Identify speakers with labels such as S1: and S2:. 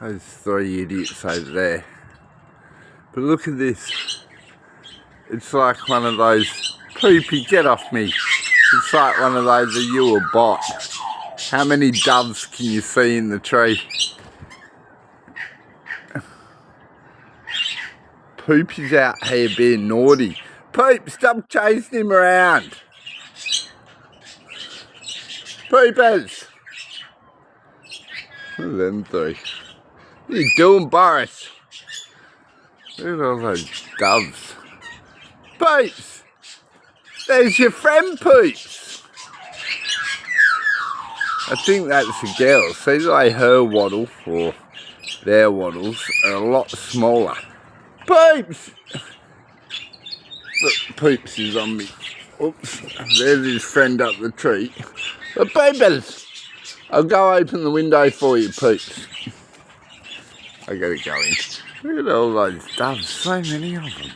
S1: Those three idiots over there. But look at this. It's like one of those, Poopy, get off me. It's like one of those, are you a bot? How many doves can you see in the tree? Poopy's out here being naughty. Poop, stop chasing him around. Poopers. Look at them three. What are you doing, Boris? Look at all those doves. Poops! There's your friend, Poops! I think that's a girl. See the way her waddle, or their waddles, are a lot smaller. Poops! Look, Poops is on me. Oops, there's his friend up the tree. But Poopers! I'll go open the window for you, Poops. I gotta go in. Look at all those doves, so many of them.